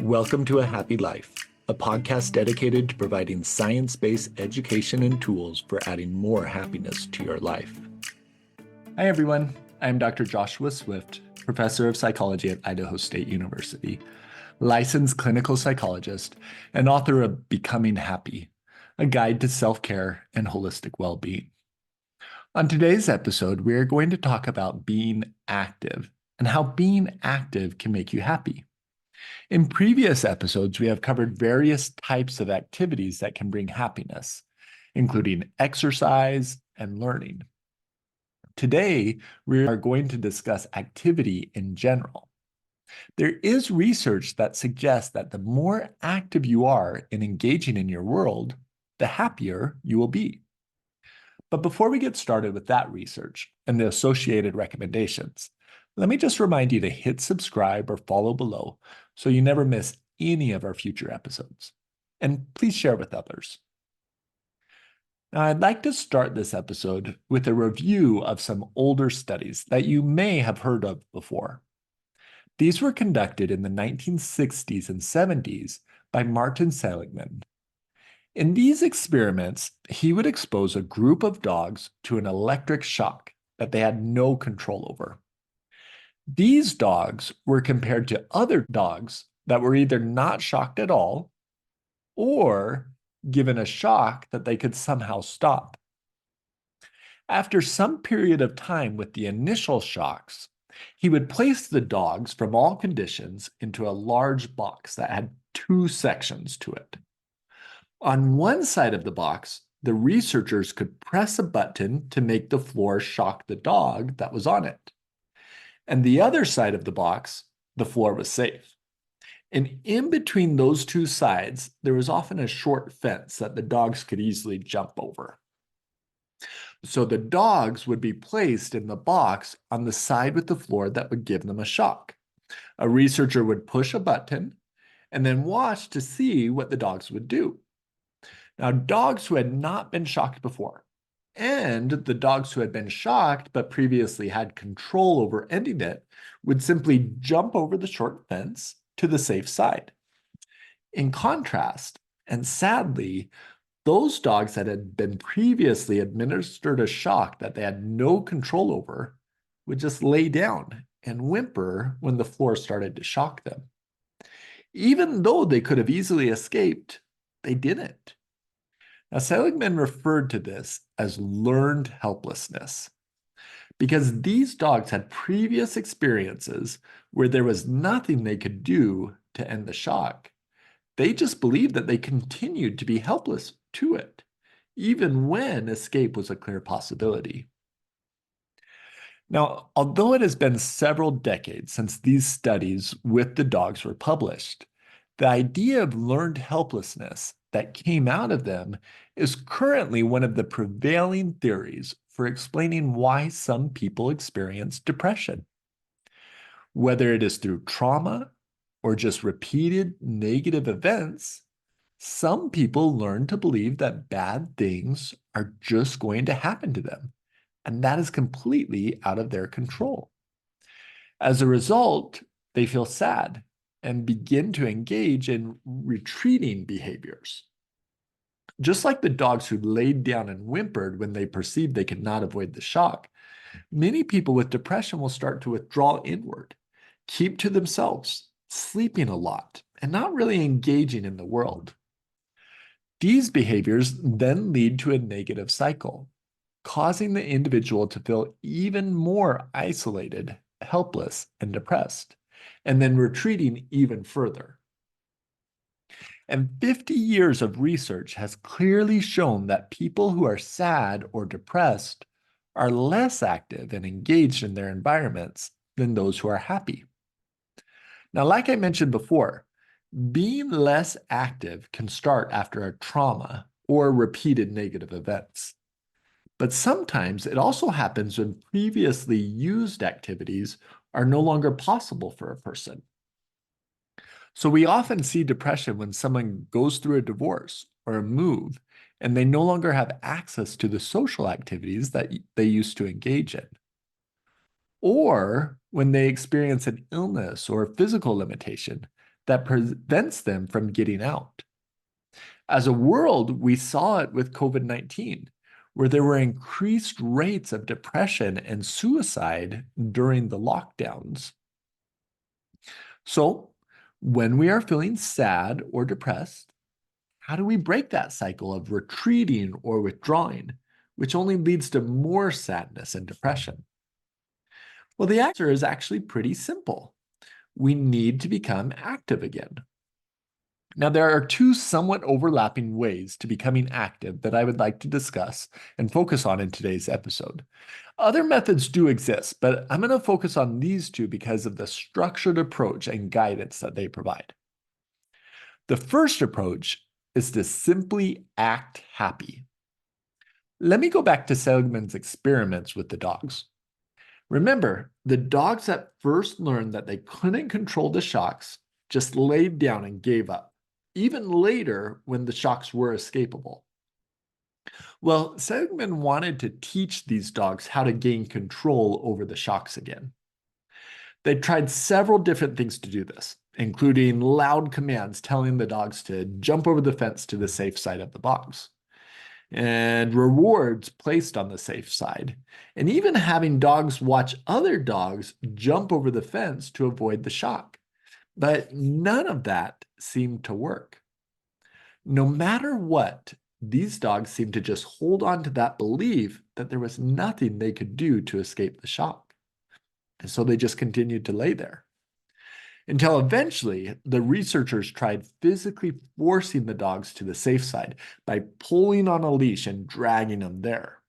Welcome to A Happy Life, a podcast dedicated to providing science-based education and tools for adding more happiness to your life. Hi, everyone. I'm Dr. Joshua Swift, professor of psychology at Idaho State University, licensed clinical psychologist, and author of Becoming Happy, a guide to self-care and holistic well-being. On today's episode, we are going to talk about being active and how being active can make you happy. In previous episodes, we have covered various types of activities that can bring happiness, including exercise and learning. Today, we are going to discuss activity in general. There is research that suggests that the more active you are in engaging in your world, the happier you will be. But before we get started with that research and the associated recommendations, let me just remind you to hit subscribe or follow below so you never miss any of our future episodes. And please share with others. Now, I'd like to start this episode with a review of some older studies that you may have heard of before. These were conducted in the 1960s and 70s by Martin Seligman. In these experiments, he would expose a group of dogs to an electric shock that they had no control over. These dogs were compared to other dogs that were either not shocked at all or given a shock that they could somehow stop. After some period of time with the initial shocks, he would place the dogs from all conditions into a large box that had two sections to it. On one side of the box, the researchers could press a button to make the floor shock the dog that was on it. And the other side of the box, the floor was safe. And in between those two sides, there was often a short fence that the dogs could easily jump over. So the dogs would be placed in the box on the side with the floor that would give them a shock. A researcher would push a button and then watch to see what the dogs would do. Now, dogs who had not been shocked before, and the dogs who had been shocked but previously had control over ending it, would simply jump over the short fence to the safe side. In contrast, and sadly, those dogs that had been previously administered a shock that they had no control over would just lay down and whimper when the floor started to shock them. Even though they could have easily escaped, they didn't. Now, Seligman referred to this as learned helplessness, because these dogs had previous experiences where there was nothing they could do to end the shock. They just believed that they continued to be helpless to it, even when escape was a clear possibility. Now, although it has been several decades since these studies with the dogs were published, the idea of learned helplessness that came out of them is currently one of the prevailing theories for explaining why some people experience depression. Whether it is through trauma or just repeated negative events, some people learn to believe that bad things are just going to happen to them, and that is completely out of their control. As a result, they feel sad and begin to engage in retreating behaviors. Just like the dogs who laid down and whimpered when they perceived they could not avoid the shock, many people with depression will start to withdraw inward, keep to themselves, sleeping a lot, and not really engaging in the world. These behaviors then lead to a negative cycle, causing the individual to feel even more isolated, helpless, and depressed, and then retreating even further. And 50 years of research has clearly shown that people who are sad or depressed are less active and engaged in their environments than those who are happy. Now, like I mentioned before, being less active can start after a trauma or repeated negative events. But sometimes it also happens when previously used activities are no longer possible for a person. So we often see depression when someone goes through a divorce or a move, and they no longer have access to the social activities that they used to engage in. Or when they experience an illness or a physical limitation that prevents them from getting out. As a world, we saw it with COVID-19, where there were increased rates of depression and suicide during the lockdowns. So, when we are feeling sad or depressed, how do we break that cycle of retreating or withdrawing, which only leads to more sadness and depression? Well, the answer is actually pretty simple. We need to become active again. Now, there are two somewhat overlapping ways to becoming active that I would like to discuss and focus on in today's episode. Other methods do exist, but I'm going to focus on these two because of the structured approach and guidance that they provide. The first approach is to simply act happy. Let me go back to Seligman's experiments with the dogs. Remember, the dogs that first learned that they couldn't control the shocks just laid down and gave up, even later when the shocks were escapable. Well, Seligman wanted to teach these dogs how to gain control over the shocks again. They tried several different things to do this, including loud commands telling the dogs to jump over the fence to the safe side of the box, and rewards placed on the safe side, and even having dogs watch other dogs jump over the fence to avoid the shock. But none of that seemed to work. No matter what, these dogs seemed to just hold on to that belief that there was nothing they could do to escape the shock. And so they just continued to lay there. Until eventually, the researchers tried physically forcing the dogs to the safe side by pulling on a leash and dragging them there.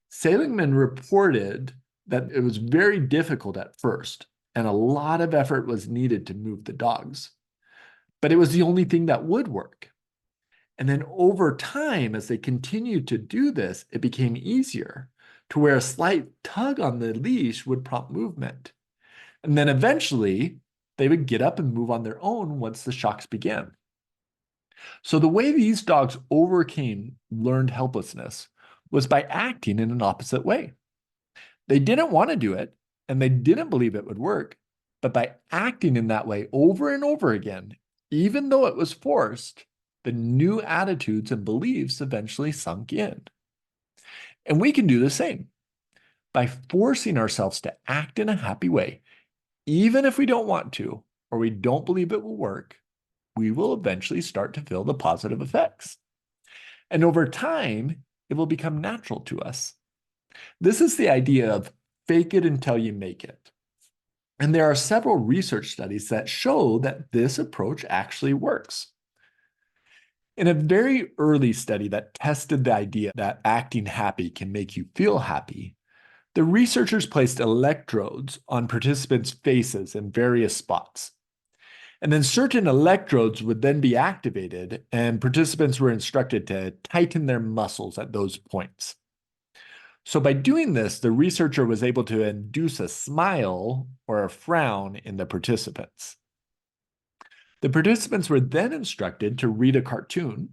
Seligman reported that it was very difficult at first, and a lot of effort was needed to move the dogs. But it was the only thing that would work. And then over time, as they continued to do this, it became easier to where a slight tug on the leash would prompt movement. And then eventually, they would get up and move on their own once the shocks began. So the way these dogs overcame learned helplessness was by acting in an opposite way. They didn't want to do it, and they didn't believe it would work, but by acting in that way over and over again, even though it was forced, the new attitudes and beliefs eventually sunk in. And we can do the same. By forcing ourselves to act in a happy way, even if we don't want to, or we don't believe it will work, we will eventually start to feel the positive effects. And over time, it will become natural to us. This is the idea of fake it until you make it. And there are several research studies that show that this approach actually works. In a very early study that tested the idea that acting happy can make you feel happy, the researchers placed electrodes on participants' faces in various spots. And then certain electrodes would then be activated, and participants were instructed to tighten their muscles at those points. So by doing this, the researcher was able to induce a smile or a frown in the participants. The participants were then instructed to read a cartoon,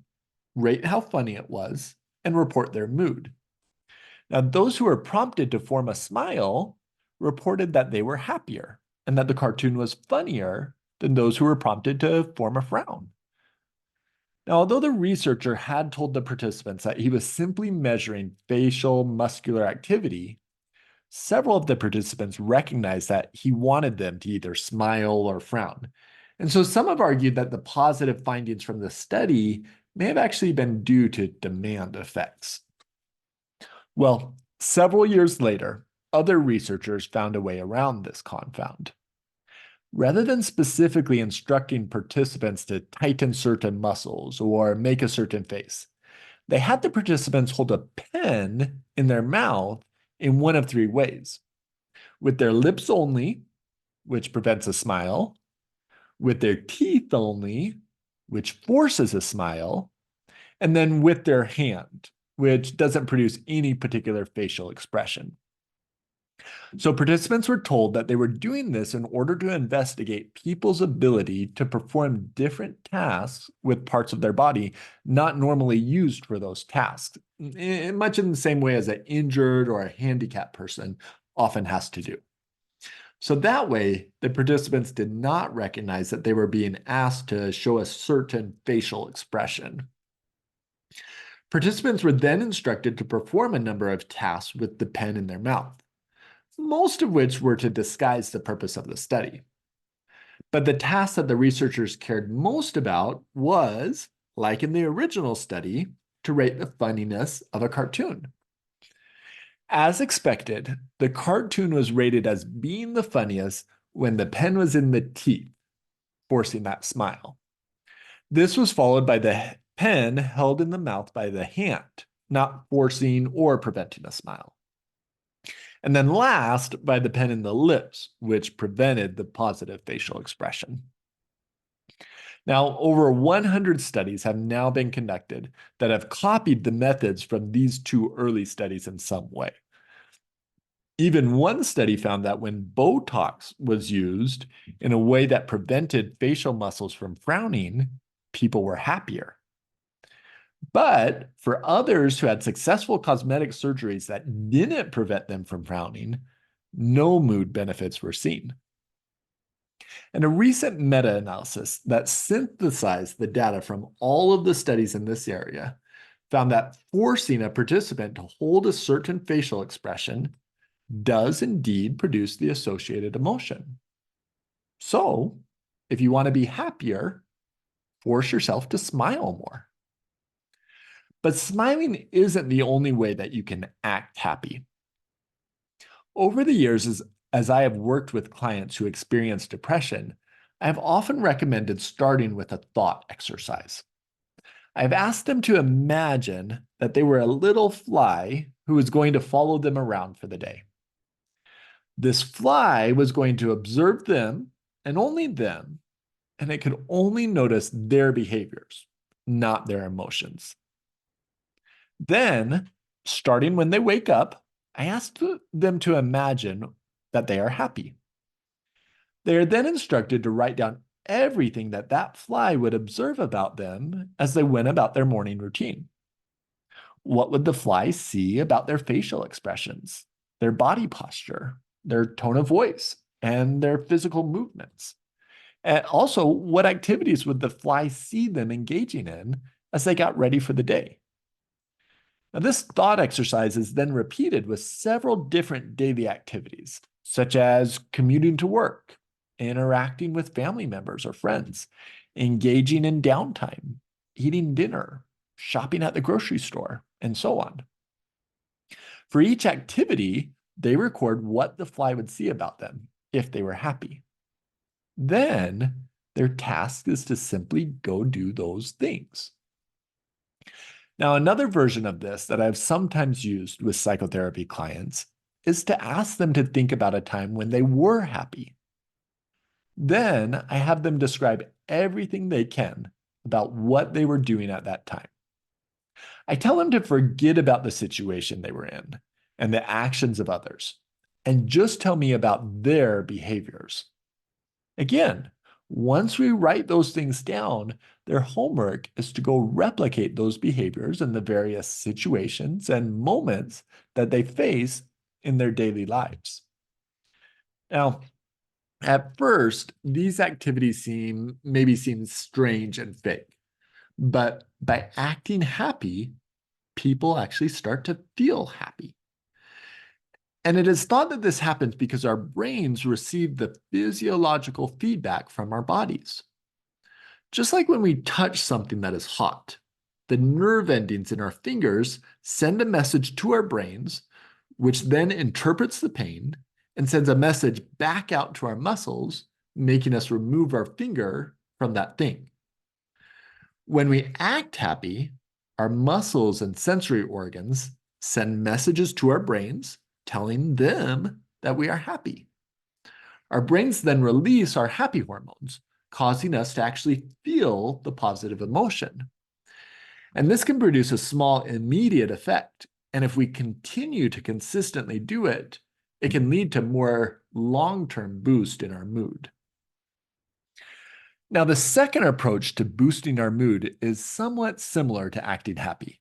rate how funny it was, and report their mood. Now, those who were prompted to form a smile reported that they were happier and that the cartoon was funnier than those who were prompted to form a frown. Now, although the researcher had told the participants that he was simply measuring facial muscular activity, several of the participants recognized that he wanted them to either smile or frown. And so some have argued that the positive findings from the study may have actually been due to demand effects. Well, several years later, other researchers found a way around this confound. Rather than specifically instructing participants to tighten certain muscles or make a certain face, they had the participants hold a pen in their mouth in one of three ways: with their lips only, which prevents a smile; with their teeth only, which forces a smile; and then with their hand, which doesn't produce any particular facial expression. So participants were told that they were doing this in order to investigate people's ability to perform different tasks with parts of their body not normally used for those tasks, much in the same way as an injured or a handicapped person often has to do. So that way, the participants did not recognize that they were being asked to show a certain facial expression. Participants were then instructed to perform a number of tasks with the pen in their mouth, most of which were to disguise the purpose of the study. But the task that the researchers cared most about was, like in the original study, to rate the funniness of a cartoon. As expected, the cartoon was rated as being the funniest when the pen was in the teeth, forcing that smile. This was followed by the pen held in the mouth by the hand, not forcing or preventing a smile. And then last, by the pen in the lips, which prevented the positive facial expression. Now, over 100 studies have now been conducted that have copied the methods from these two early studies in some way. Even one study found that when Botox was used in a way that prevented facial muscles from frowning, people were happier. But for others who had successful cosmetic surgeries that didn't prevent them from frowning, no mood benefits were seen. And a recent meta-analysis that synthesized the data from all of the studies in this area found that forcing a participant to hold a certain facial expression does indeed produce the associated emotion. So, if you want to be happier, force yourself to smile more. But smiling isn't the only way that you can act happy. Over the years, as I have worked with clients who experience depression, I have often recommended starting with a thought exercise. I've asked them to imagine that they were a little fly who was going to follow them around for the day. This fly was going to observe them and only them, and it could only notice their behaviors, not their emotions. Then, starting when they wake up, I asked them to imagine that they are happy. They are then instructed to write down everything that that fly would observe about them as they went about their morning routine. What would the fly see about their facial expressions, their body posture, their tone of voice, and their physical movements? And also, what activities would the fly see them engaging in as they got ready for the day? Now, this thought exercise is then repeated with several different daily activities, such as commuting to work, interacting with family members or friends, engaging in downtime, eating dinner, shopping at the grocery store, and so on. For each activity, they record what the fly would see about them if they were happy. Then their task is to simply go do those things. Now, another version of this that I've sometimes used with psychotherapy clients is to ask them to think about a time when they were happy. Then I have them describe everything they can about what they were doing at that time. I tell them to forget about the situation they were in and the actions of others, and just tell me about their behaviors. Again, once we write those things down, their homework is to go replicate those behaviors in the various situations and moments that they face in their daily lives. Now, at first, these activities maybe seem strange and fake, but by acting happy, people actually start to feel happy. And it is thought that this happens because our brains receive the physiological feedback from our bodies. Just like when we touch something that is hot, the nerve endings in our fingers send a message to our brains, which then interprets the pain and sends a message back out to our muscles, making us remove our finger from that thing. When we act happy, our muscles and sensory organs send messages to our brains, telling them that we are happy. Our brains then release our happy hormones, causing us to actually feel the positive emotion. And this can produce a small immediate effect. And if we continue to consistently do it, it can lead to more long-term boost in our mood. Now, the second approach to boosting our mood is somewhat similar to acting happy,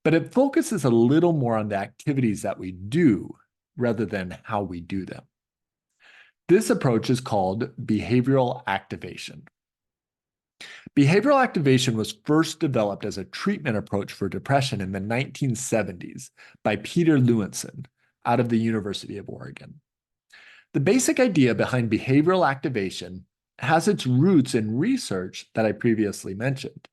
but it focuses a little more on the activities that we do rather than how we do them. This approach is called behavioral activation. Behavioral activation was first developed as a treatment approach for depression in the 1970s by Peter Lewinson out of the University of Oregon. The basic idea behind behavioral activation has its roots in research that I previously mentioned,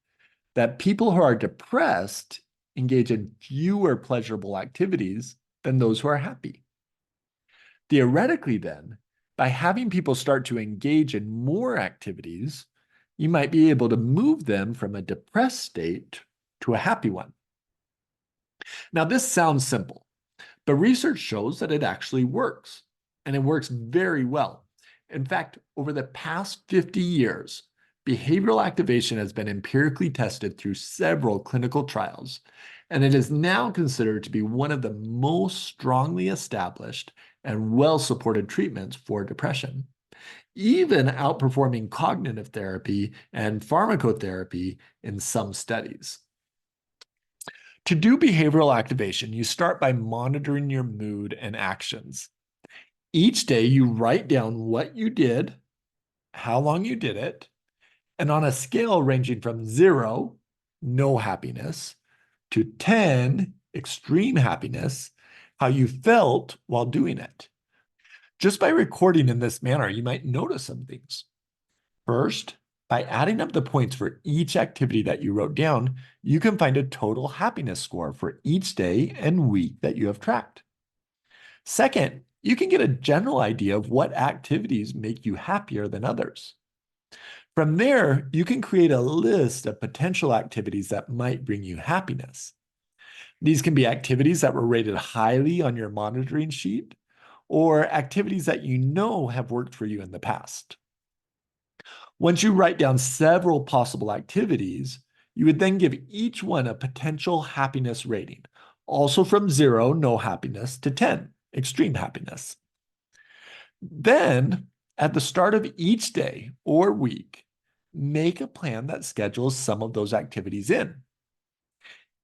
that people who are depressed engage in fewer pleasurable activities than those who are happy. Theoretically, then, by having people start to engage in more activities, you might be able to move them from a depressed state to a happy one. Now, this sounds simple, but research shows that it actually works, and it works very well. In fact, over the past 50 years, behavioral activation has been empirically tested through several clinical trials, and it is now considered to be one of the most strongly established and well-supported treatments for depression, even outperforming cognitive therapy and pharmacotherapy in some studies. To do behavioral activation, you start by monitoring your mood and actions. Each day, you write down what you did, how long you did it, and on a scale ranging from 0, no happiness, to 10, extreme happiness, how you felt while doing it. Just by recording in this manner, you might notice some things. First, by adding up the points for each activity that you wrote down, you can find a total happiness score for each day and week that you have tracked. Second, you can get a general idea of what activities make you happier than others. From there, you can create a list of potential activities that might bring you happiness. These can be activities that were rated highly on your monitoring sheet, or activities that you know have worked for you in the past. Once you write down several possible activities, you would then give each one a potential happiness rating, also from 0, no happiness, to 10, extreme happiness. Then, at the start of each day or week, make a plan that schedules some of those activities in.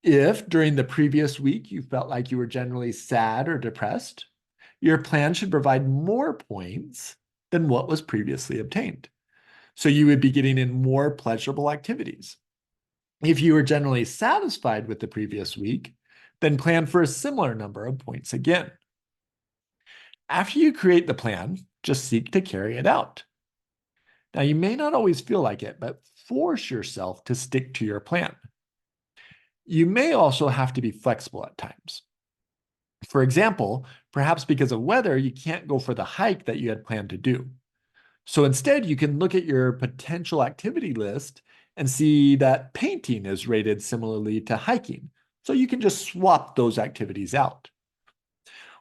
If during the previous week you felt like you were generally sad or depressed, your plan should provide more points than what was previously obtained. So you would be getting in more pleasurable activities. If you were generally satisfied with the previous week, then plan for a similar number of points again. After you create the plan, just seek to carry it out. Now, you may not always feel like it, but force yourself to stick to your plan. You may also have to be flexible at times. For example, perhaps because of weather, you can't go for the hike that you had planned to do. So instead, you can look at your potential activity list and see that painting is rated similarly to hiking. So you can just swap those activities out.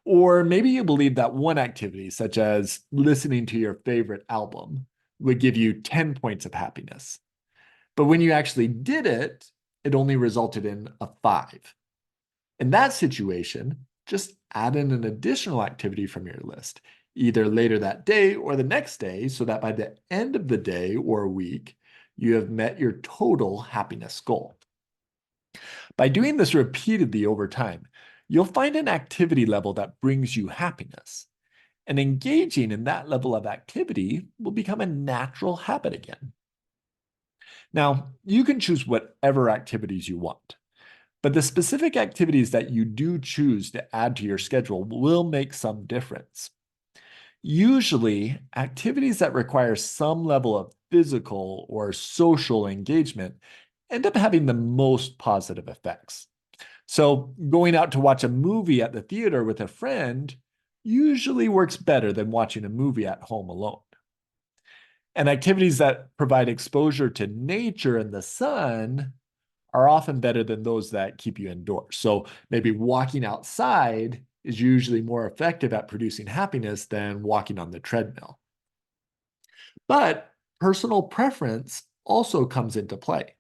Or maybe you believe that one activity, such as listening to your favorite album, would give you 10 points of happiness. But when you actually did it, it only resulted in a 5. In that situation, just add in an additional activity from your list, either later that day or the next day, so that by the end of the day or week, you have met your total happiness goal. By doing this repeatedly over time, you'll find an activity level that brings you happiness. And engaging in that level of activity will become a natural habit again. Now, you can choose whatever activities you want, but the specific activities that you do choose to add to your schedule will make some difference. Usually, activities that require some level of physical or social engagement end up having the most positive effects. So, going out to watch a movie at the theater with a friend usually works better than watching a movie at home alone. And activities that provide exposure to nature and the sun are often better than those that keep you indoors. So maybe walking outside is usually more effective at producing happiness than walking on the treadmill. But personal preference also comes into play.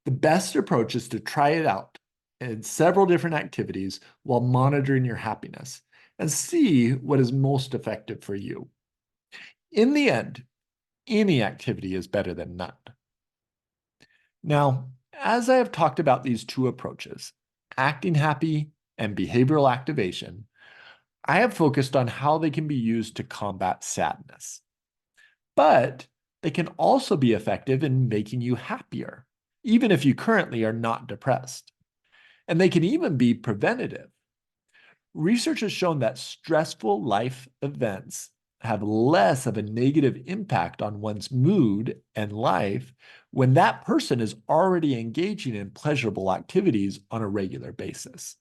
The best approach is to try it out in several different activities while monitoring your happiness and see what is most effective for you. In the end, any activity is better than none. Now, as I have talked about these two approaches, acting happy and behavioral activation, I have focused on how they can be used to combat sadness. But they can also be effective in making you happier, even if you currently are not depressed. And they can even be preventative. Research has shown that stressful life events have less of a negative impact on one's mood and life when that person is already engaging in pleasurable activities on a regular basis.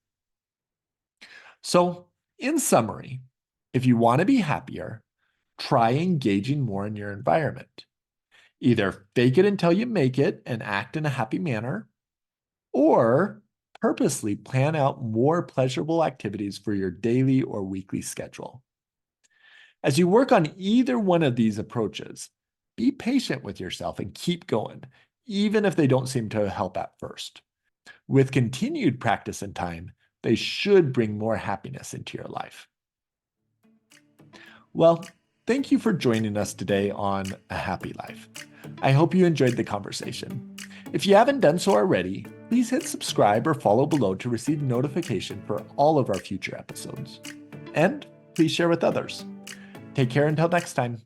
So, in summary, if you want to be happier, try engaging more in your environment. Either fake it until you make it and act in a happy manner, or purposely plan out more pleasurable activities for your daily or weekly schedule. As you work on either one of these approaches, be patient with yourself and keep going, even if they don't seem to help at first. With continued practice and time, they should bring more happiness into your life. Well, thank you for joining us today on A Happy Life. I hope you enjoyed the conversation. If you haven't done so already, please hit subscribe or follow below to receive notification for all of our future episodes. And please share with others. Take care until next time.